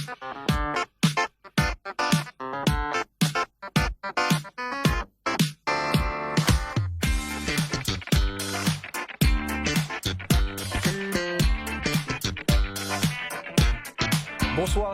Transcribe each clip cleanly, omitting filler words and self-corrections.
Bonsoir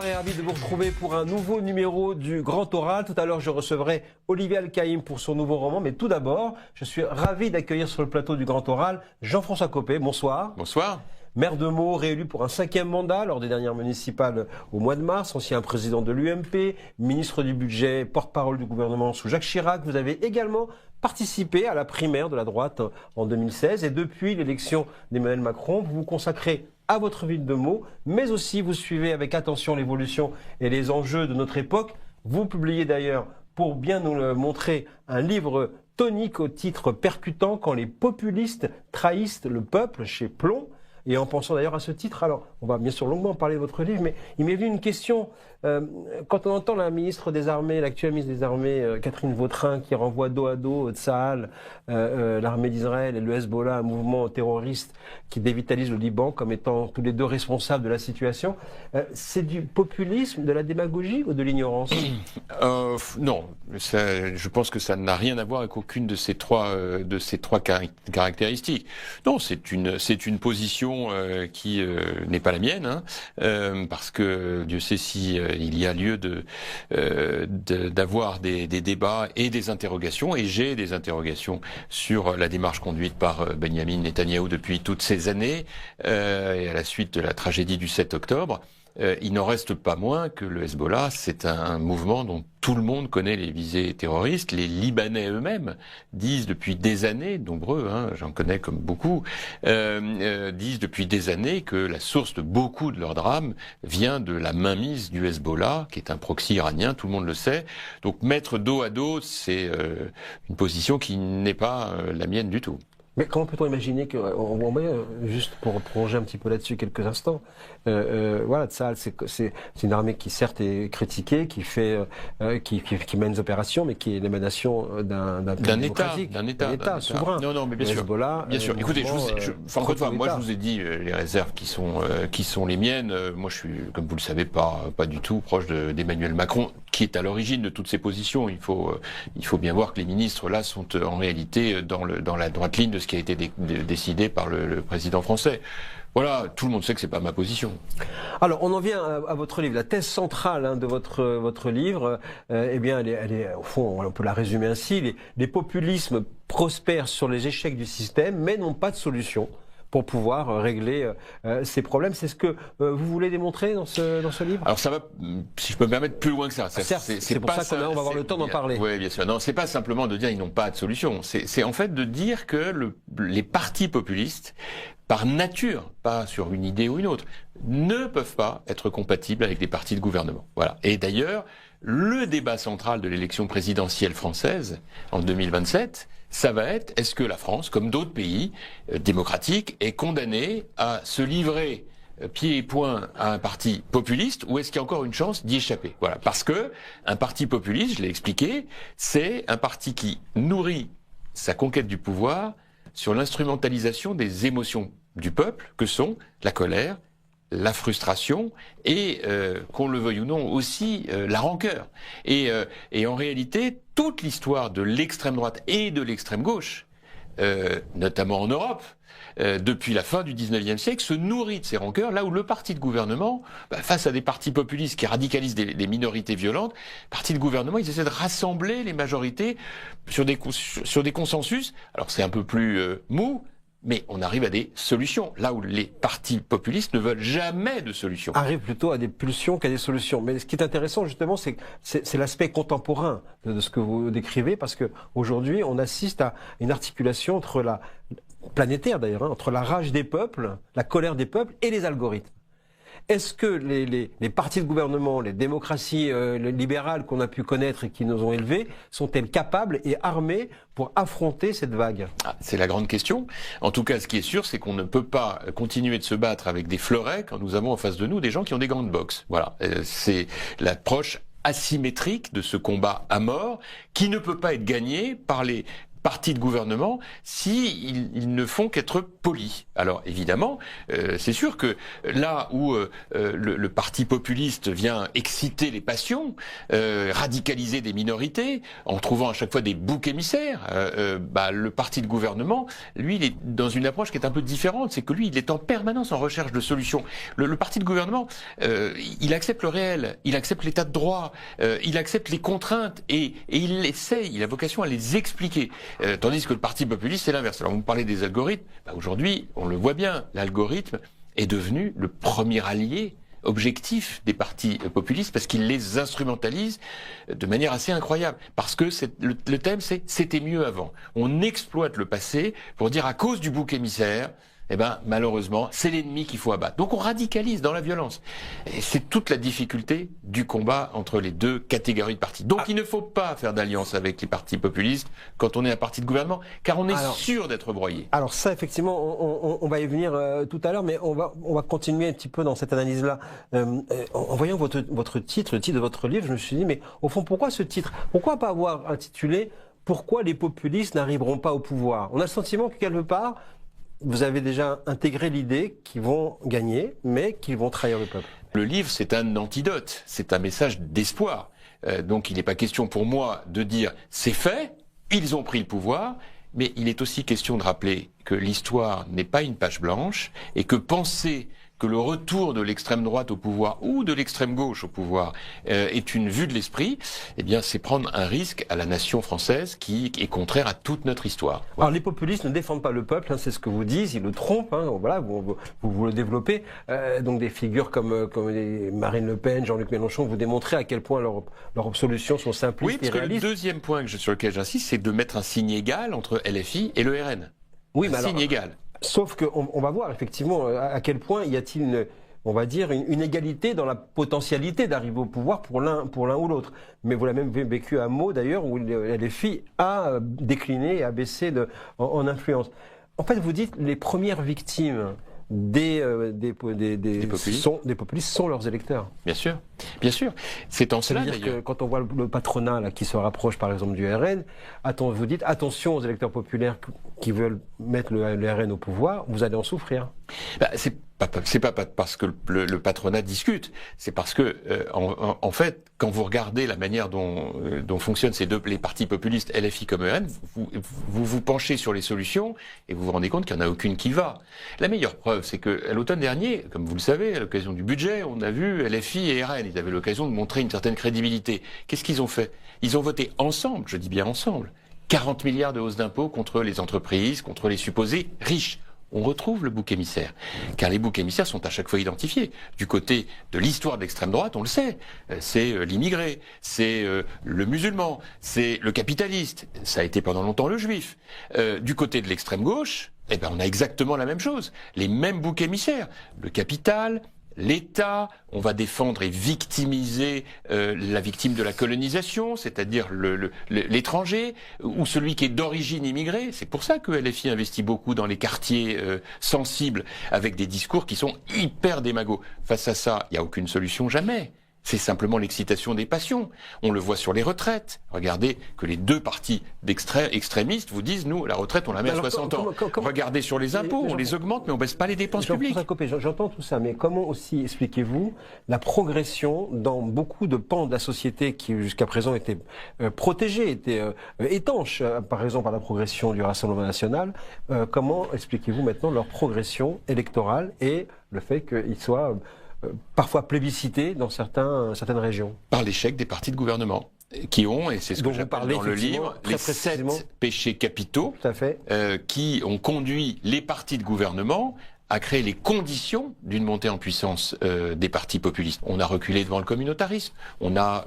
et ravi de vous retrouver pour un nouveau numéro du Grand Oral. Tout à l'heure, je recevrai Olivier Al-Caïm pour son nouveau roman. Mais tout d'abord, je suis ravi d'accueillir sur le plateau du Grand Oral Jean-François Copé. Bonsoir. Bonsoir. Maire de Meaux, réélu pour un 5e mandat lors des dernières municipales au mois de mars, ancien président de l'UMP, ministre du budget, porte-parole du gouvernement sous Jacques Chirac. Vous avez également participé à la primaire de la droite en 2016 et depuis l'élection d'Emmanuel Macron, vous vous consacrez à votre ville de Meaux, mais aussi vous suivez avec attention l'évolution et les enjeux de notre époque. Vous publiez d'ailleurs, pour bien nous le montrer, un livre tonique au titre percutant, Quand les populistes trahissent le peuple, chez Plomb. Et en pensant d'ailleurs à ce titre, alors on va bien sûr longuement parler de votre livre, mais il m'est venu une question. Quand on entend la ministre des Armées, l'actuelle ministre des Armées, Catherine Vautrin, qui renvoie dos à dos Tsahal, l'armée d'Israël et le Hezbollah, un mouvement terroriste qui dévitalise le Liban comme étant tous les deux responsables de la situation, c'est du populisme, de la démagogie ou de l'ignorance? Non, je pense que ça n'a rien à voir avec aucune de ces trois caractéristiques. Non, c'est une position qui n'est pas la mienne, hein, parce que Dieu sait si il y a lieu d'avoir des débats et des interrogations, et j'ai des interrogations sur la démarche conduite par Benyamin Netanyahou depuis toutes ces années, et à la suite de la tragédie du 7 octobre. Il n'en reste pas moins que le Hezbollah, c'est un mouvement dont tout le monde connaît les visées terroristes. Les Libanais eux-mêmes disent depuis des années, nombreux, hein, j'en connais comme beaucoup, disent depuis des années que la source de beaucoup de leurs drames vient de la mainmise du Hezbollah, qui est un proxy iranien, tout le monde le sait. Donc mettre dos à dos, c'est une position qui n'est pas la mienne du tout. Mais comment peut-on imaginer que, juste pour prolonger un petit peu là-dessus quelques instants, voilà, Tsahal, c'est une armée qui certes est critiquée, qui mène des opérations, mais qui est l'émanation d'un État souverain. Non, mais bien sûr. Hezbollah, bien sûr. Écoutez, encore une fois, moi je vous ai dit les réserves qui sont les miennes. Moi, je suis, comme vous le savez, pas du tout proche d'Emmanuel Macron, qui est à l'origine de toutes ces positions. Il faut bien voir que les ministres là sont en réalité dans la droite ligne de ce qui a été décidé par le président français. Voilà, tout le monde sait que c'est pas ma position. Alors, on en vient à votre livre. La thèse centrale de votre livre, eh bien, elle est, au fond, on peut la résumer ainsi. Les populismes prospèrent sur les échecs du système, mais n'ont pas de solution pour pouvoir régler ces problèmes. C'est ce que vous voulez démontrer dans ce livre? Alors ça va, si je peux me permettre, plus loin que ça. C'est pour ça qu'on va avoir le temps d'en parler. Oui, bien sûr. Non, c'est pas simplement de dire ils n'ont pas de solution. C'est en fait de dire que les partis populistes, par nature, pas sur une idée ou une autre, ne peuvent pas être compatibles avec les partis de gouvernement. Voilà. Et d'ailleurs, le débat central de l'élection présidentielle française en 2027, ça va être, est-ce que la France, comme d'autres pays démocratiques, est condamnée à se livrer pieds et poings à un parti populiste, ou est-ce qu'il y a encore une chance d'y échapper? Voilà. Parce que un parti populiste, je l'ai expliqué, c'est un parti qui nourrit sa conquête du pouvoir sur l'instrumentalisation des émotions du peuple, que sont la colère, la frustration et, qu'on le veuille ou non, aussi la rancœur. Et en réalité, toute l'histoire de l'extrême droite et de l'extrême gauche, notamment en Europe, depuis la fin du 19e siècle, se nourrit de ces rancœurs, là où le parti de gouvernement, face à des partis populistes qui radicalisent des minorités violentes, partis de gouvernement, ils essaient de rassembler les majorités sur des consensus. Alors c'est un peu plus mou, mais on arrive à des solutions, là où les partis populistes ne veulent jamais de solutions. Arrive plutôt à des pulsions qu'à des solutions. Mais ce qui est intéressant, justement, c'est l'aspect contemporain de ce que vous décrivez, parce que aujourd'hui, on assiste à une articulation entre planétaire d'ailleurs, entre la rage des peuples, la colère des peuples et les algorithmes. Est-ce que les partis de gouvernement, les démocraties libérales qu'on a pu connaître et qui nous ont élevés, sont-elles capables et armées pour affronter cette vague? C'est la grande question. En tout cas, ce qui est sûr, c'est qu'on ne peut pas continuer de se battre avec des fleurets quand nous avons en face de nous des gens qui ont des gants de boxe. Voilà, c'est l'approche asymétrique de ce combat à mort qui ne peut pas être gagné par parti de gouvernement si ils ne font qu'être polis. Alors évidemment, c'est sûr que là où le parti populiste vient exciter les passions, radicaliser des minorités, en trouvant à chaque fois des boucs émissaires, le parti de gouvernement, lui, il est dans une approche qui est un peu différente. C'est que lui, il est en permanence en recherche de solutions. Le parti de gouvernement, il accepte le réel, il accepte l'état de droit, il accepte les contraintes et il essaye, il a vocation à les expliquer. Tandis que le parti populiste, c'est l'inverse. Alors vous me parlez des algorithmes, aujourd'hui, on le voit bien, l'algorithme est devenu le premier allié objectif des partis populistes parce qu'ils les instrumentalisent de manière assez incroyable. Parce que le thème, c'est « c'était mieux avant ». On exploite le passé pour dire à cause du bouc émissaire, malheureusement, c'est l'ennemi qu'il faut abattre. Donc on radicalise dans la violence. Et c'est toute la difficulté du combat entre les deux catégories de partis. Donc il ne faut pas faire d'alliance avec les partis populistes quand on est un parti de gouvernement, car on est sûr d'être broyé. Alors ça, effectivement, on va y venir tout à l'heure, mais on va continuer un petit peu dans cette analyse-là. En voyant votre titre, le titre de votre livre, je me suis dit, mais au fond, pourquoi ce titre? Pourquoi pas avoir intitulé « Pourquoi les populistes n'arriveront pas au pouvoir ?» On a le sentiment que quelque part, vous avez déjà intégré l'idée qu'ils vont gagner, mais qu'ils vont trahir le peuple. Le livre, c'est un antidote, c'est un message d'espoir. Donc il n'est pas question pour moi de dire « c'est fait, ils ont pris le pouvoir », mais il est aussi question de rappeler que l'histoire n'est pas une page blanche et que penser que le retour de l'extrême droite au pouvoir ou de l'extrême gauche au pouvoir est une vue de l'esprit, c'est prendre un risque à la nation française qui est contraire à toute notre histoire. Voilà. Alors les populistes ne défendent pas le peuple, c'est ce que vous dites, ils le trompent, voilà, vous le développez. Donc des figures comme Marine Le Pen, Jean-Luc Mélenchon, vous démontrez à quel point leurs solutions sont simplistes et réalistes. Oui, parce que le deuxième point sur lequel j'insiste, c'est de mettre un signe égal entre LFI et le RN. Oui, mais signe égal. Sauf qu'on va voir effectivement à quel point y a-t-il une égalité dans la potentialité d'arriver au pouvoir pour l'un ou l'autre. Mais vous l'avez même vécu à Meaux d'ailleurs, où LFI a décliné et a baissé en influence. En fait, vous dites les premières victimes des populistes sont leurs électeurs. Bien sûr, bien sûr. C'est en cela d'ailleurs. Que quand on voit le patronat là, qui se rapproche par exemple du RN, vous dites attention aux électeurs populaires qui veulent mettre le RN au pouvoir, vous allez en souffrir. C'est pas parce que le patronat discute, c'est parce que en fait, quand vous regardez la manière dont fonctionnent les partis populistes, LFI comme EN, vous penchez sur les solutions et vous vous rendez compte qu'il n'y en a aucune qui va. La meilleure preuve, c'est que à l'automne dernier, comme vous le savez, à l'occasion du budget, on a vu LFI et RN, ils avaient l'occasion de montrer une certaine crédibilité. Qu'est-ce qu'ils ont fait? Ils ont voté ensemble, je dis bien ensemble, 40 milliards de hausse d'impôts contre les entreprises, contre les supposés riches. On retrouve le bouc émissaire, car les boucs émissaires sont à chaque fois identifiés. Du côté de l'histoire de l'extrême droite, on le sait, c'est l'immigré, c'est le musulman, c'est le capitaliste, ça a été pendant longtemps le juif. Du côté de l'extrême gauche, on a exactement la même chose, les mêmes boucs émissaires, le capital, l'État, on va défendre et victimiser la victime de la colonisation, c'est-à-dire l'étranger, ou celui qui est d'origine immigrée. C'est pour ça que LFI investit beaucoup dans les quartiers sensibles, avec des discours qui sont hyper démagos. Face à ça, il n'y a aucune solution, jamais. C'est simplement l'excitation des passions. On le voit sur les retraites. Regardez que les deux partis extrémistes vous disent, nous, la retraite, on la met à 60 ans. Regardez sur les impôts, on les augmente, mais on baisse pas les dépenses publiques. J'entends tout ça, mais comment aussi expliquez-vous la progression dans beaucoup de pans de la société qui jusqu'à présent étaient protégés, étaient étanches, par exemple par la progression du Rassemblement national. Comment expliquez-vous maintenant leur progression électorale et le fait qu'ils soient parfois plébiscité dans certaines régions? Par l'échec des partis de gouvernement, qui ont, et c'est ce que j'appelle dans le livre, les 7 péchés capitaux qui ont conduit les partis de gouvernement à créer les conditions d'une montée en puissance des partis populistes. On a reculé devant le communautarisme, on n'a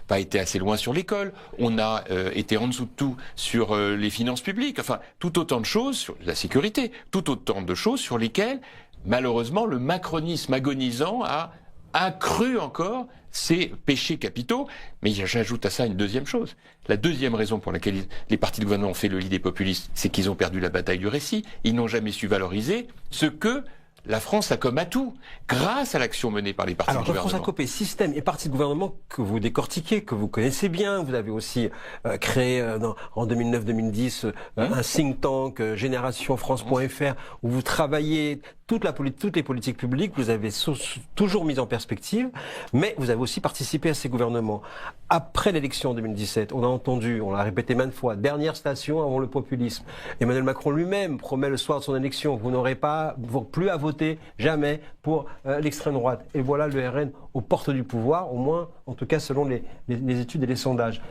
pas été assez loin sur l'école, on a été en dessous de tout sur les finances publiques, enfin tout autant de choses, sur la sécurité, tout autant de choses sur lesquelles malheureusement, le macronisme agonisant a accru encore ces péchés capitaux. Mais j'ajoute à ça une deuxième chose. La deuxième raison pour laquelle les partis de gouvernement ont fait le lit des populistes, c'est qu'ils ont perdu la bataille du récit. Ils n'ont jamais su valoriser ce que la France a comme atout, grâce à l'action menée par les partis de gouvernement. Alors, Jean-François Copé, système et partis de gouvernement que vous décortiquez, que vous connaissez bien, vous avez aussi créé en 2009-2010 un think tank, générationfrance.fr, où vous travaillez toutes les politiques publiques, vous avez toujours mis en perspective, mais vous avez aussi participé à ces gouvernements. Après l'élection en 2017, on a entendu, on l'a répété maintes fois, dernière station avant le populisme. Emmanuel Macron lui-même promet le soir de son élection, vous n'aurez plus à voter jamais pour l'extrême droite. Et voilà le RN aux portes du pouvoir, au moins, en tout cas selon les études et les sondages.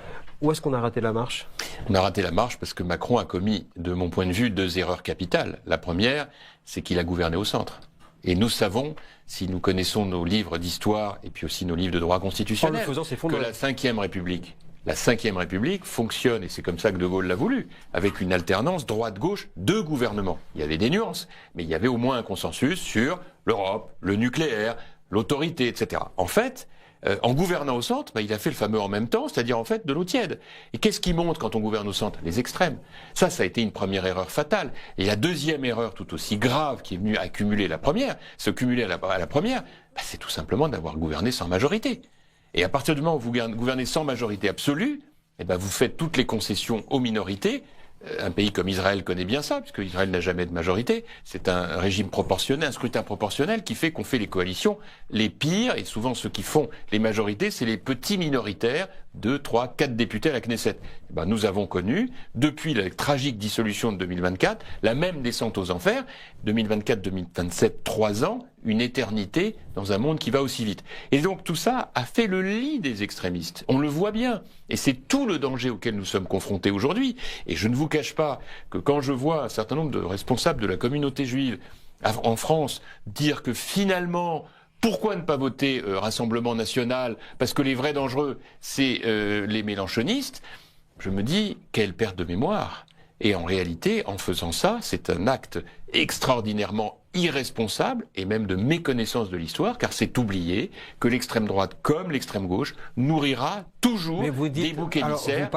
Où est-ce qu'on a raté la marche? On a raté la marche parce que Macron a commis, de mon point de vue, 2 erreurs capitales. La première, c'est qu'il a gouverné au centre. Et nous savons, si nous connaissons nos livres d'histoire et puis aussi nos livres de droit constitutionnel, que la Ve République fonctionne, et c'est comme ça que De Gaulle l'a voulu, avec une alternance droite-gauche de gouvernement. Il y avait des nuances, mais il y avait au moins un consensus sur l'Europe, le nucléaire, l'autorité, etc. En fait, en gouvernant au centre, il a fait le fameux en même temps, c'est-à-dire en fait de l'eau tiède. Et qu'est-ce qui monte quand on gouverne au centre? Les extrêmes. Ça a été une première erreur fatale. Et la deuxième erreur tout aussi grave qui est venue accumuler la première, se cumuler à la première, c'est tout simplement d'avoir gouverné sans majorité. Et à partir du moment où vous gouvernez sans majorité absolue, vous faites toutes les concessions aux minorités. Un pays comme Israël connaît bien ça, puisque Israël n'a jamais de majorité. C'est un régime proportionnel, un scrutin proportionnel qui fait qu'on fait les coalitions les pires, et souvent ceux qui font les majorités, c'est les petits minoritaires, 2, 3, 4 députés à la Knesset. Nous avons connu, depuis la tragique dissolution de 2024, la même descente aux enfers, 2024-2027, 3 ans, une éternité dans un monde qui va aussi vite. Et donc tout ça a fait le lit des extrémistes. On le voit bien. Et c'est tout le danger auquel nous sommes confrontés aujourd'hui. Et je ne vous cache pas que quand je vois un certain nombre de responsables de la communauté juive en France dire que finalement, pourquoi ne pas voter Rassemblement National? Parce que les vrais dangereux, c'est les mélenchonistes. Je me dis, quelle perte de mémoire. Et en réalité, en faisant ça, c'est un acte extraordinairement irresponsable et même de méconnaissance de l'histoire, car c'est oublier que l'extrême droite comme l'extrême gauche nourrira toujours des boucs émissaires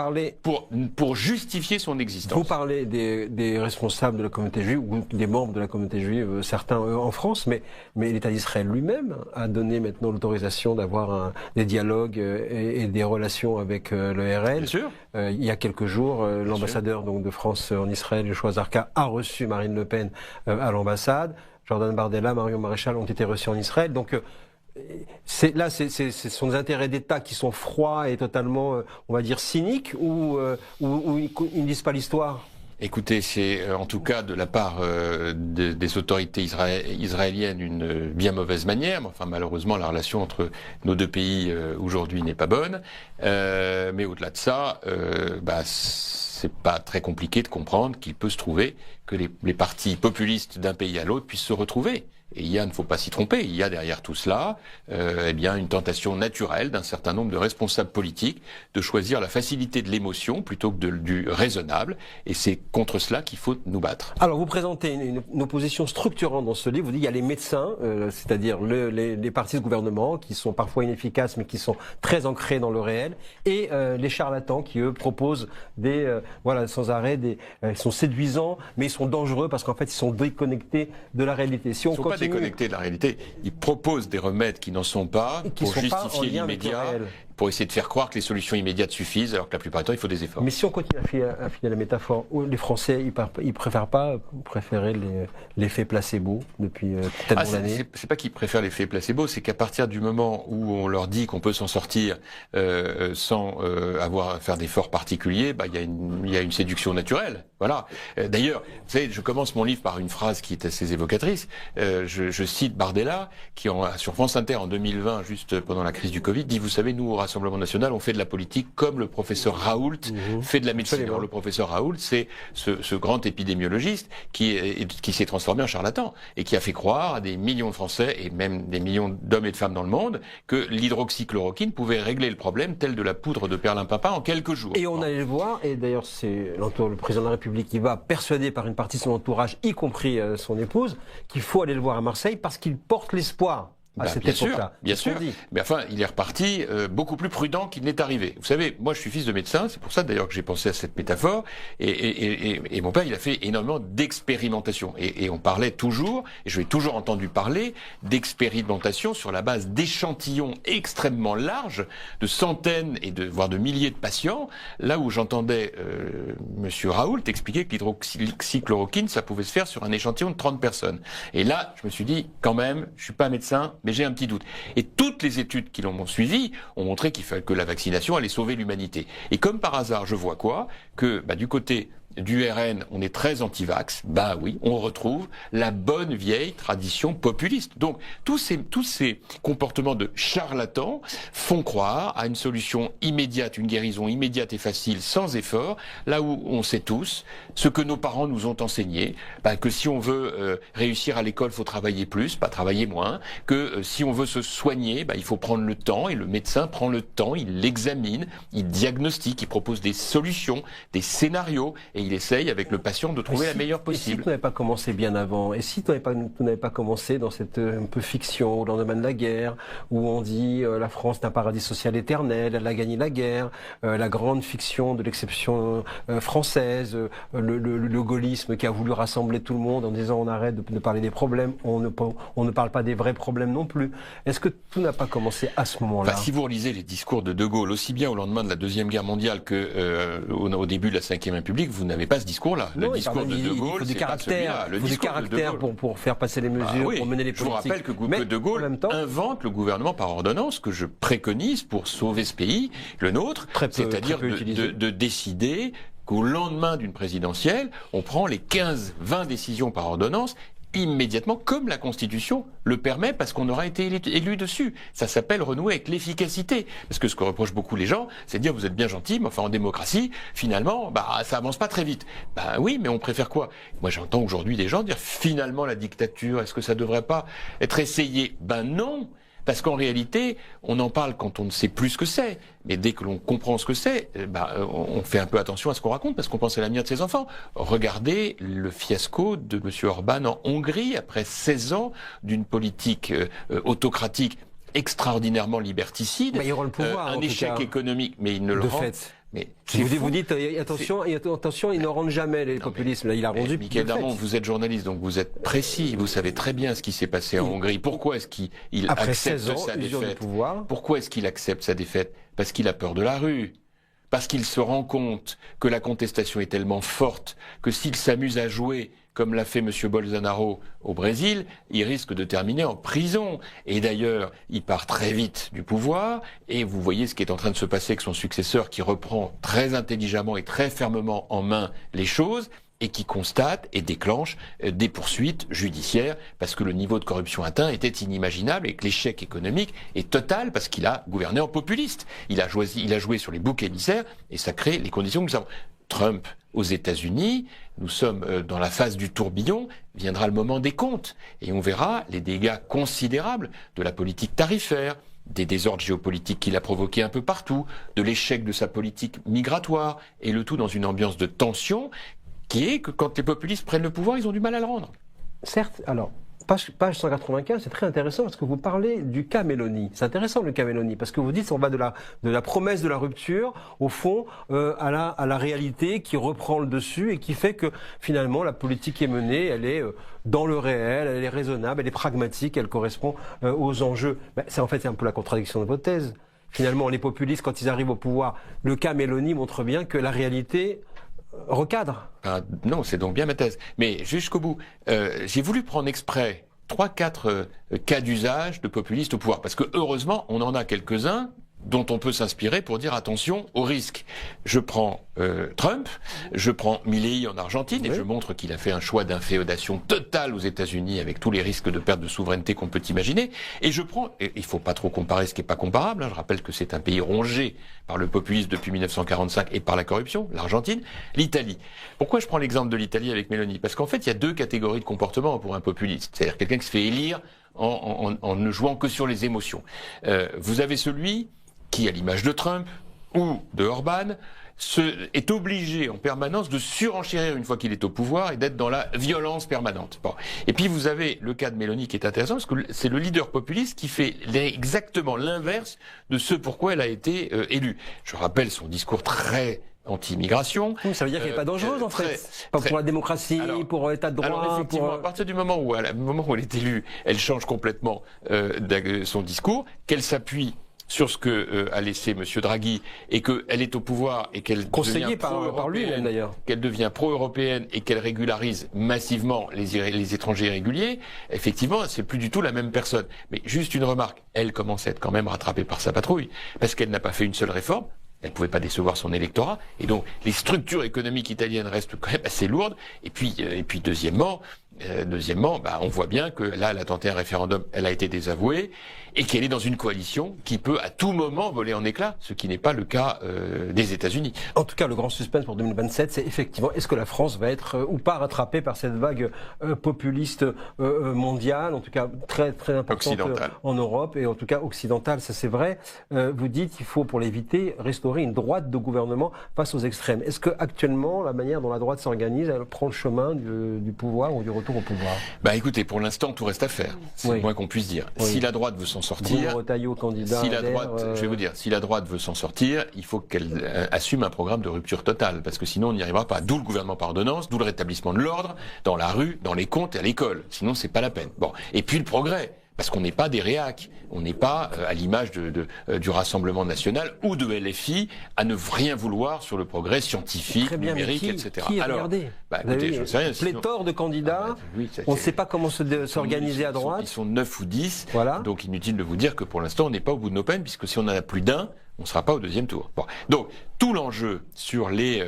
pour justifier son existence. Vous parlez des responsables de la communauté juive ou des membres de la communauté juive, certains en France, mais l'État d'Israël lui-même a donné maintenant l'autorisation d'avoir des dialogues et des relations avec le RN. Bien sûr. Il y a quelques jours, l'ambassadeur de France en Israël, Yoshua Zarka, a reçu Marine Le Pen à l'ambassade. Jordan Bardella, Marion Maréchal ont été reçus en Israël. Donc ce sont des intérêts d'État qui sont froids et totalement, on va dire, cyniques, ou ils ne disent pas l'histoire? Écoutez, c'est en tout cas de la part des autorités israéliennes une bien mauvaise manière. Enfin, malheureusement, la relation entre nos deux pays aujourd'hui n'est pas bonne. Mais au-delà de ça, c'est pas très compliqué de comprendre qu'il peut se trouver que les partis populistes d'un pays à l'autre puissent se retrouver. Et il ne faut pas s'y tromper, il y a derrière tout cela une tentation naturelle d'un certain nombre de responsables politiques de choisir la facilité de l'émotion plutôt que du raisonnable, et c'est contre cela qu'il faut nous battre. Alors vous présentez une opposition structurante dans ce livre, vous dites il y a les médecins, c'est-à-dire les partis de gouvernement qui sont parfois inefficaces mais qui sont très ancrés dans le réel, et les charlatans qui eux proposent sans arrêt, ils sont séduisants mais ils sont dangereux parce qu'en fait ils sont déconnectés de la réalité. Si on déconnectés de la réalité. Ils proposent des remèdes qui n'en sont pas pour justifier l'immédiat, pour essayer de faire croire que les solutions immédiates suffisent, alors que la plupart du temps, il faut des efforts. Mais si on continue à affiner la métaphore, les Français, ils préfèrent l'effet placebo depuis tellement d'années. C'est pas qu'ils préfèrent l'effet placebo, c'est qu'à partir du moment où on leur dit qu'on peut s'en sortir sans avoir à faire d'efforts particuliers, il y a une séduction naturelle. Voilà. D'ailleurs, vous savez, je commence mon livre par une phrase qui est assez évocatrice. Je cite Bardella, qui sur France Inter en 2020, juste pendant la crise du Covid, dit, vous savez, nous, au Rassemblement National, on fait de la politique comme le professeur Raoult fait de la médecine. Alors, le professeur Raoult, c'est ce grand épidémiologiste qui s'est transformé en charlatan et qui a fait croire à des millions de Français et même des millions d'hommes et de femmes dans le monde que l'hydroxychloroquine pouvait régler le problème tel de la poudre de perlimpinpin en quelques jours. Et on allait le voir, et d'ailleurs c'est le président de la République qui va persuader par une partie de son entourage, y compris son épouse, qu'il faut aller le voir à Marseille parce qu'il porte l'espoir. à cette époque-là. Bien sûr. Mais enfin, il est reparti beaucoup plus prudent qu'il n'est arrivé. Vous savez, moi je suis fils de médecin, c'est pour ça d'ailleurs que j'ai pensé à cette métaphore, et mon père il a fait énormément d'expérimentation. Et on parlait toujours, et je l'ai toujours entendu parler, d'expérimentation sur la base d'échantillons extrêmement larges, de centaines et voire de milliers de patients, là où j'entendais Monsieur Raoult expliquer que l'hydroxychloroquine, ça pouvait se faire sur un échantillon de 30 personnes. Et là, je me suis dit, quand même, je suis pas médecin, mais j'ai un petit doute. Et toutes les études qui l'ont suivi ont montré que la vaccination allait sauver l'humanité. Et comme par hasard, je vois quoi? Que du côté du RN, on est très anti-vax. Oui, on retrouve la bonne vieille tradition populiste. Donc, tous ces comportements de charlatans font croire à une solution immédiate, une guérison immédiate et facile, sans effort, là où on sait tous ce que nos parents nous ont enseigné, que si on veut réussir à l'école, faut travailler plus, pas travailler moins, que si on veut se soigner, il faut prendre le temps, et le médecin prend le temps, il l'examine, il diagnostique, il propose des solutions, des scénarios, et il essaye avec le patient de trouver la meilleure possible. Et si tu n'avais pas commencé bien avant, et si tu n'avais pas commencé dans cette un peu fiction au lendemain de la guerre, où on dit la France est un paradis social éternel, elle a gagné la guerre, la grande fiction de l'exception française, le gaullisme qui a voulu rassembler tout le monde en disant on arrête de parler des problèmes, on ne parle pas des vrais problèmes non plus. Est-ce que tout n'a pas commencé à ce moment-là? Si vous relisez les discours de De Gaulle, aussi bien au lendemain de la Deuxième Guerre mondiale que au début de la Ve République, vous n'avez pas ce discours-là. Le discours de De Gaulle, c'est pas celui-là. Il faut des caractères pour faire passer les mesures, pour mener les politiques. Je vous rappelle que De Gaulle invente le gouvernement par ordonnance que je préconise pour sauver ce pays, le nôtre, c'est-à-dire de décider qu'au lendemain d'une présidentielle, on prend les 15-20 décisions par ordonnance immédiatement, comme la Constitution le permet, parce qu'on aura été élu dessus. Ça s'appelle renouer avec l'efficacité. Parce que ce que reprochent beaucoup les gens, c'est de dire vous êtes bien gentil, mais enfin en démocratie, finalement, ça avance pas très vite. Oui, mais on préfère quoi? Moi j'entends aujourd'hui des gens dire finalement la dictature, est-ce que ça devrait pas être essayé? Non. Parce qu'en réalité, on en parle quand on ne sait plus ce que c'est. Mais dès que l'on comprend ce que c'est, on fait un peu attention à ce qu'on raconte parce qu'on pense à l'avenir de ses enfants. Regardez le fiasco de M. Orban en Hongrie après 16 ans d'une politique autocratique extraordinairement liberticide. Il aura le pouvoir, un échec économique, mais il ne le rend. Mais vous dites attention, ils ne rendent jamais les populismes. Là, il a rendu. Michael Darmon, vous êtes journaliste, donc vous êtes précis. Vous savez très bien ce qui s'est passé en Hongrie. Pourquoi est-ce qu'il accepte sa défaite? Pourquoi est-ce qu'il accepte sa défaite? Parce qu'il a peur de la rue. Parce qu'il se rend compte que la contestation est tellement forte que s'il s'amuse à jouer comme l'a fait M. Bolsonaro au Brésil, il risque de terminer en prison. Et d'ailleurs, il part très vite du pouvoir, et vous voyez ce qui est en train de se passer avec son successeur qui reprend très intelligemment et très fermement en main les choses, et qui constate et déclenche des poursuites judiciaires, parce que le niveau de corruption atteint était inimaginable et que l'échec économique est total parce qu'il a gouverné en populiste. Il a joué sur les boucs émissaires, et ça crée les conditions que nous avons. Trump aux États-Unis, nous sommes dans la phase du tourbillon, viendra le moment des comptes et on verra les dégâts considérables de la politique tarifaire, des désordres géopolitiques qu'il a provoqués un peu partout, de l'échec de sa politique migratoire, et le tout dans une ambiance de tension qui est que quand les populistes prennent le pouvoir, ils ont du mal à le rendre. Certes, alors, page 195, c'est très intéressant parce que vous parlez du cas Meloni. C'est intéressant le cas Meloni parce que vous dites on va de la promesse de la rupture au fond à la réalité qui reprend le dessus et qui fait que finalement la politique qui est menée, elle est dans le réel, elle est raisonnable, elle est pragmatique, elle correspond aux enjeux. C'est en fait un peu la contradiction de votre thèse. Finalement, les populistes, quand ils arrivent au pouvoir, le cas Meloni montre bien que la réalité recadre. Non, c'est donc bien ma thèse. Mais jusqu'au bout, j'ai voulu prendre exprès 3-4 cas d'usage de populistes au pouvoir. Parce que heureusement, on en a quelques-uns dont on peut s'inspirer pour dire attention aux risques. Je prends Trump, je prends Milei en Argentine, et je montre qu'il a fait un choix d'inféodation totale aux États-Unis avec tous les risques de perte de souveraineté qu'on peut imaginer. Et je prends, et il faut pas trop comparer ce qui est pas comparable, je rappelle que c'est un pays rongé par le populisme depuis 1945 et par la corruption, l'Argentine, l'Italie. Pourquoi je prends l'exemple de l'Italie avec Meloni? Parce qu'en fait, il y a deux catégories de comportement pour un populiste. C'est-à-dire quelqu'un qui se fait élire en ne jouant que sur les émotions. Vous avez celui qui, à l'image de Trump ou de Orban, est obligé en permanence de surenchérir une fois qu'il est au pouvoir et d'être dans la violence permanente. Bon. Et puis vous avez le cas de Mélanie qui est intéressant parce que c'est le leader populiste qui fait exactement l'inverse de ce pourquoi elle a été élue. Je rappelle son discours très anti-immigration. Ça veut dire qu'elle n'est pas dangereuse en fait. Pas pour la démocratie, pour l'état de droit. Alors effectivement, à partir du moment où elle est élue, elle change complètement son discours, qu'elle s'appuie sur ce que a laissé Monsieur Draghi et qu'elle est au pouvoir et qu'elle conseillée par lui-même d'ailleurs, qu'elle devient pro-européenne et qu'elle régularise massivement les étrangers irréguliers, effectivement, c'est plus du tout la même personne. Mais juste une remarque, elle commence à être quand même rattrapée par sa patrouille parce qu'elle n'a pas fait une seule réforme. Elle ne pouvait pas décevoir son électorat, et donc les structures économiques italiennes restent quand même assez lourdes. Et puis deuxièmement, on voit bien que là, elle a tenté un référendum, elle a été désavouée, et qu'elle est dans une coalition qui peut à tout moment voler en éclats, ce qui n'est pas le cas des États-Unis. En tout cas, le grand suspense pour 2027, c'est effectivement, est-ce que la France va être ou pas rattrapée par cette vague populiste mondiale, en tout cas très très importante en Europe, et en tout cas occidentale, ça c'est vrai. Vous dites qu'il faut, pour l'éviter, restaurer une droite de gouvernement face aux extrêmes. Est-ce que actuellement, la manière dont la droite s'organise, elle prend le chemin du pouvoir ou du retour au pouvoir? Bah écoutez, pour l'instant, tout reste à faire. C'est le moins qu'on puisse dire. Oui. Si la droite veut s'en sortir, Retailleau, candidat, je vais vous dire, si la droite veut s'en sortir, il faut qu'elle assume un programme de rupture totale, parce que sinon on n'y arrivera pas. D'où le gouvernement par ordonnance, d'où le rétablissement de l'ordre, dans la rue, dans les comptes et à l'école. Sinon c'est pas la peine. Bon, et puis le progrès. Parce qu'on n'est pas des réacs, on n'est pas à l'image du Rassemblement national ou de LFI à ne rien vouloir sur le progrès scientifique, numérique, etc. Regardez, écoutez, je ne sais rien. Pléthore de candidats, on ne sait pas comment s'organiser à droite. Ils sont 9 ou 10, voilà. Donc inutile de vous dire que pour l'instant on n'est pas au bout de nos peines, puisque si on en a plus d'un, on ne sera pas au deuxième tour. Bon. Donc, tout l'enjeu sur les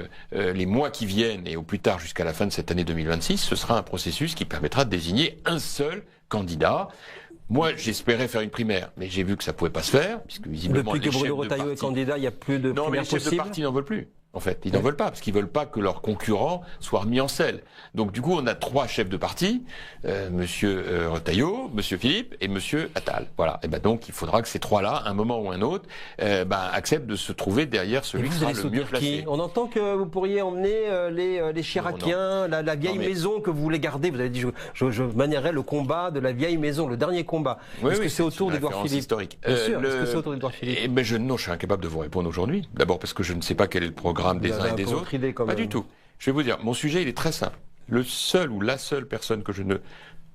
mois qui viennent et au plus tard jusqu'à la fin de cette année 2026, ce sera un processus qui permettra de désigner un seul candidat. Moi, j'espérais faire une primaire, mais j'ai vu que ça pouvait pas se faire, puisque visiblement depuis que Bruno Retailleau est candidat, il n'y a plus de primaire possible. Non, mais les chefs de parti n'en veulent plus. En fait, ils n'en veulent pas, parce qu'ils veulent pas que leurs concurrents soient remis en selle. Donc, du coup, on a 3 chefs de parti, Monsieur Retailleau, Monsieur Philippe et Monsieur Attal. Voilà. Et ben donc, il faudra que ces 3-là, un moment ou un autre, acceptent de ce derrière celui qui sera le mieux placé. On entend que vous pourriez emmener les Chiraciens, la vieille maison que vous voulez garder. Vous avez dit, je manierai le combat de la vieille maison, le dernier combat. Est-ce que c'est autour d'Édouard Philippe? Historique. Bien sûr. Est-ce que c'est autour d'Édouard Philippe? Non, je suis incapable de vous répondre aujourd'hui. D'abord parce que je ne sais pas quel est le programme des uns et des autres. Pas du tout. Je vais vous dire, mon sujet, il est très simple. Le seul ou la seule personne que je ne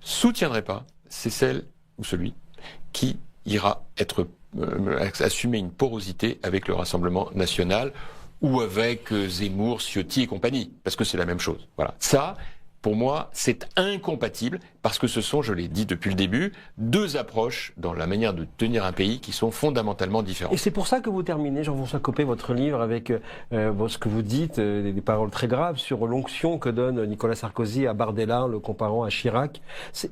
soutiendrai pas, c'est celle ou celui qui ira assumer une porosité avec le Rassemblement national ou avec Zemmour, Ciotti et compagnie, parce que c'est la même chose. Voilà. Ça, pour moi, c'est incompatible parce que ce sont, je l'ai dit depuis le début, 2 approches dans la manière de tenir un pays qui sont fondamentalement différentes. Et c'est pour ça que vous terminez, Jean-François Copé, votre livre avec ce que vous dites, des paroles très graves sur l'onction que donne Nicolas Sarkozy à Bardella, le comparant à Chirac.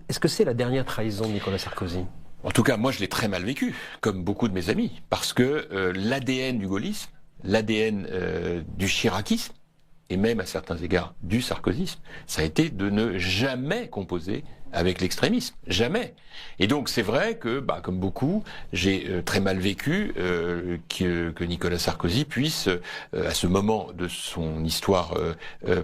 Est-ce que c'est la dernière trahison de Nicolas Sarkozy? En tout cas, moi, je l'ai très mal vécu, comme beaucoup de mes amis, parce que l'ADN du gaullisme, l'ADN du chiracisme, et même à certains égards du sarkozysme, ça a été de ne jamais composer avec l'extrémisme, jamais. Et donc c'est vrai que, comme beaucoup, j'ai très mal vécu que Nicolas Sarkozy puisse, à ce moment de son histoire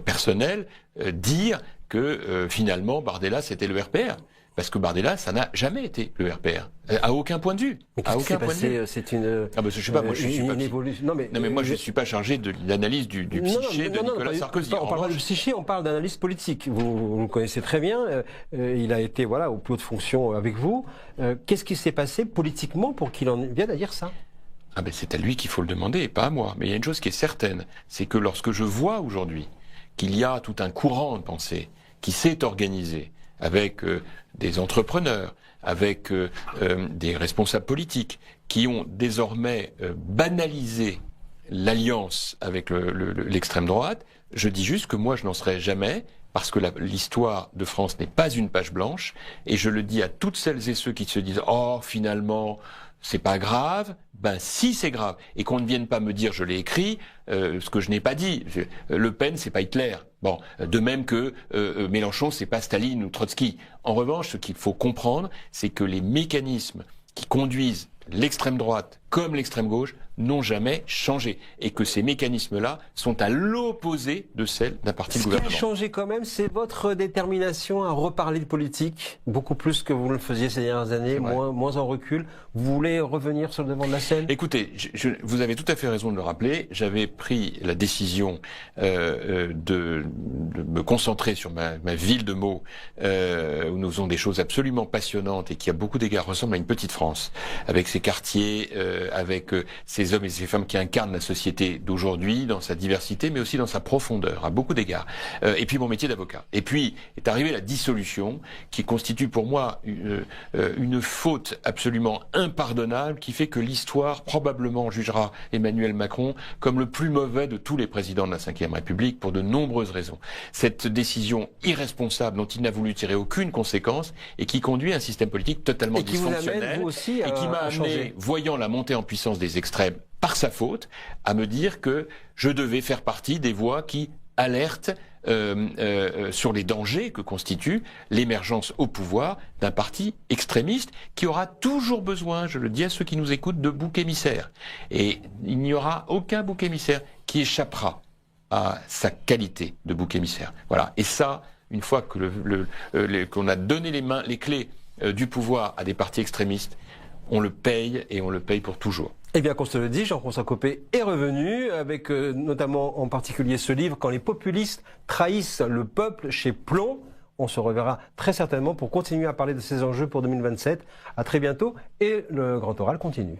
personnelle, dire que finalement Bardella c'était le RPR. Parce que Bardella, ça n'a jamais été le RPR, à aucun point de vue. À aucun point de vue. C'est une. Je sais pas. Moi, je suis pas. Non, mais moi, je suis pas chargé de l'analyse du psyché de Nicolas Sarkozy. On parle pas de psyché, on parle d'analyse politique. Vous le connaissez très bien. Il a été au plus haute fonction avec vous. Qu'est-ce qui s'est passé politiquement pour qu'il en vienne à dire ça? C'est à lui qu'il faut le demander, et pas à moi. Mais il y a une chose qui est certaine, c'est que lorsque je vois aujourd'hui qu'il y a tout un courant de pensée qui s'est organisé avec des entrepreneurs, avec des responsables politiques qui ont désormais banalisé l'alliance avec l'extrême droite, je dis juste que moi je n'en serai jamais, parce que l'histoire de France n'est pas une page blanche, et je le dis à toutes celles et ceux qui se disent « Oh, finalement, c'est pas grave », si c'est grave, et qu'on ne vienne pas me dire, je l'ai écrit, ce que je n'ai pas dit. Le Pen, c'est pas Hitler. Bon, de même que Mélenchon, c'est pas Staline ou Trotsky. En revanche, ce qu'il faut comprendre, c'est que les mécanismes qui conduisent l'extrême droite comme l'extrême gauche, n'ont jamais changé. Et que ces mécanismes-là sont à l'opposé de celles d'un parti de gouvernement. Ce qui a changé quand même, c'est votre détermination à reparler de politique, beaucoup plus que vous le faisiez ces dernières années, moins en recul. Vous voulez revenir sur le devant de la scène? Écoutez, vous avez tout à fait raison de le rappeler. J'avais pris la décision de me concentrer sur ma ville de Meaux, où nous faisons des choses absolument passionnantes et qui à beaucoup d'égards ressemble à une petite France, avec ses quartiers, avec ces hommes et ces femmes qui incarnent la société d'aujourd'hui dans sa diversité, mais aussi dans sa profondeur, à beaucoup d'égards. Et puis mon métier d'avocat. Et puis est arrivée la dissolution, qui constitue pour moi une faute absolument impardonnable, qui fait que l'histoire probablement jugera Emmanuel Macron comme le plus mauvais de tous les présidents de la Ve République pour de nombreuses raisons. Cette décision irresponsable dont il n'a voulu tirer aucune conséquence et qui conduit à un système politique totalement dysfonctionnel et qui m'a amené, voyant la montée en puissance des extrêmes par sa faute, à me dire que je devais faire partie des voix qui alertent sur les dangers que constitue l'émergence au pouvoir d'un parti extrémiste qui aura toujours besoin, je le dis à ceux qui nous écoutent, de bouc émissaire. Et il n'y aura aucun bouc émissaire qui échappera à sa qualité de bouc émissaire. Voilà. Et ça, une fois que qu'on a donné les clés du pouvoir à des partis extrémistes, on le paye et on le paye pour toujours. Eh bien, qu'on se le dit, Jean-François Copé est revenu avec notamment en particulier ce livre, Quand les populistes trahissent le peuple, chez Plomb. On se reverra très certainement pour continuer à parler de ces enjeux pour 2027. À très bientôt et le grand oral continue.